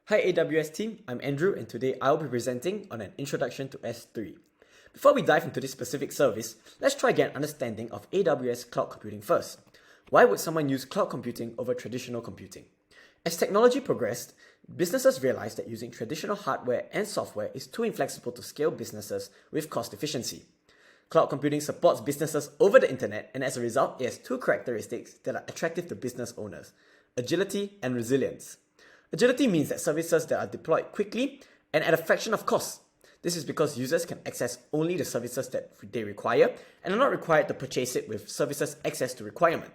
Hi AWS team, I'm Andrew and today I'll be presenting on an introduction to S3. Before we dive into this specific service, let's try to get an understanding of AWS cloud computing first. Why would someone use cloud computing over traditional computing? As technology progressed, businesses realized that using traditional hardware and software is too inflexible to scale businesses with cost efficiency. Cloud computing supports businesses over the internet, and as a result, it has two characteristics that are attractive to business owners: agility and resilience. Agility means that services that are deployed quickly and at a fraction of cost. This is because users can access only the services that they require and are not required to purchase it with services access to requirement.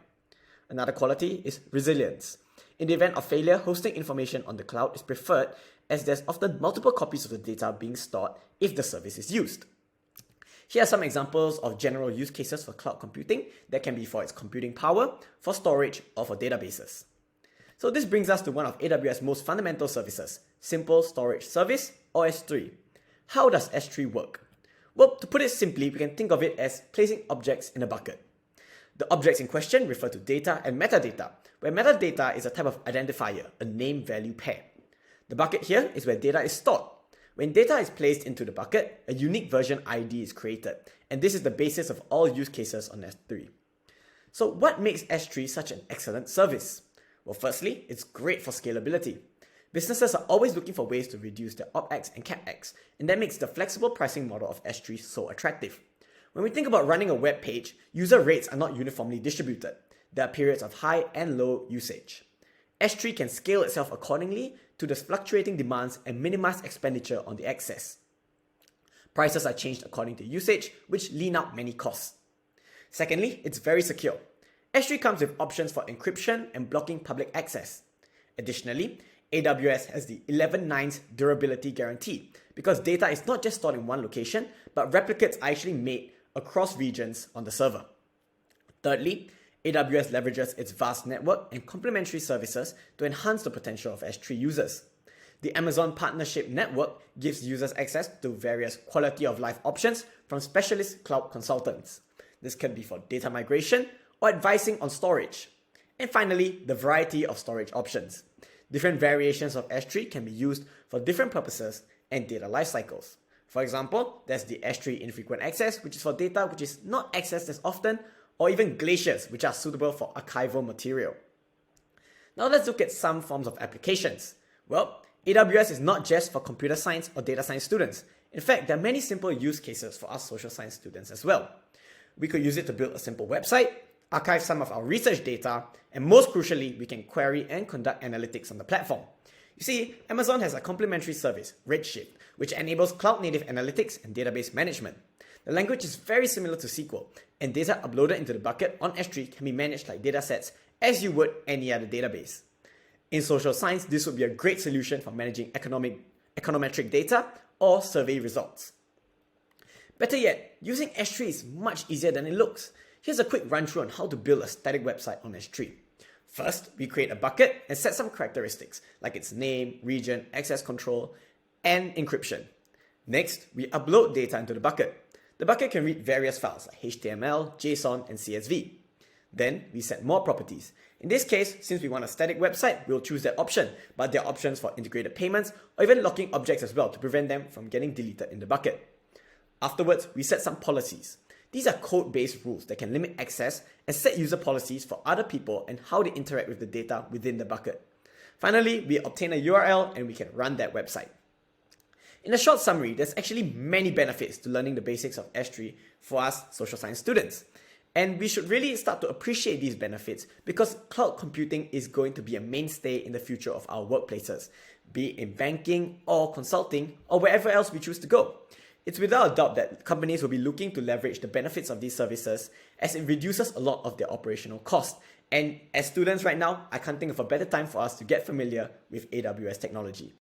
Another quality is resilience. In the event of failure, hosting information on the cloud is preferred as there's often multiple copies of the data being stored if the service is used. Here are some examples of general use cases for cloud computing that can be for its computing power, for storage, or for databases. So this brings us to one of AWS' most fundamental services, Simple Storage Service, or S3. How does S3 work? Well, to put it simply, we can think of it as placing objects in a bucket. The objects in question refer to data and metadata, where metadata is a type of identifier, a name-value pair. The bucket here is where data is stored. When data is placed into the bucket, a unique version ID is created, and this is the basis of all use cases on S3. So what makes S3 such an excellent service? Well, firstly, it's great for scalability. Businesses are always looking for ways to reduce their OpEx and CapEx, and that makes the flexible pricing model of S3 so attractive. When we think about running a web page, user rates are not uniformly distributed. There are periods of high and low usage. S3 can scale itself accordingly to the fluctuating demands and minimize expenditure on the access. Prices are changed according to usage, which lean out many costs. Secondly, it's very secure. S3 comes with options for encryption and blocking public access. Additionally, AWS has the 11 nines durability guarantee because data is not just stored in one location, but replicates are actually made across regions on the server. Thirdly, AWS leverages its vast network and complementary services to enhance the potential of S3 users. The Amazon Partnership Network gives users access to various quality of life options from specialist cloud consultants. This can be for data migration or advising on storage. And finally, the variety of storage options. Different variations of S3 can be used for different purposes and data lifecycles. For example, there's the S3 infrequent access, which is for data which is not accessed as often, or even glaciers, which are suitable for archival material. Now let's look at some forms of applications. Well, AWS is not just for computer science or data science students. In fact, there are many simple use cases for us social science students as well. We could use it to build a simple website, archive some of our research data, and most crucially, we can query and conduct analytics on the platform. You see, Amazon has a complementary service, Redshift, which enables cloud-native analytics and database management. The language is very similar to SQL, and data uploaded into the bucket on S3 can be managed like datasets as you would any other database. In social science, this would be a great solution for managing econometric data or survey results. Better yet, using S3 is much easier than it looks. Here's a quick run through on how to build a static website on S3. First, we create a bucket and set some characteristics like its name, region, access control, and encryption. Next, we upload data into the bucket. The bucket can read various files like HTML, JSON, and CSV. Then, we set more properties. In this case, since we want a static website, we'll choose that option, but there are options for integrated payments or even locking objects as well to prevent them from getting deleted in the bucket. Afterwards, we set some policies. These are code-based rules that can limit access and set user policies for other people and how they interact with the data within the bucket. Finally, we obtain a URL and we can run that website. In a short summary, there's actually many benefits to learning the basics of S3 for us social science students. And we should really start to appreciate these benefits because cloud computing is going to be a mainstay in the future of our workplaces, be it in banking or consulting or wherever else we choose to go. It's without a doubt that companies will be looking to leverage the benefits of these services as it reduces a lot of their operational costs. And as students right now, I can't think of a better time for us to get familiar with AWS technology.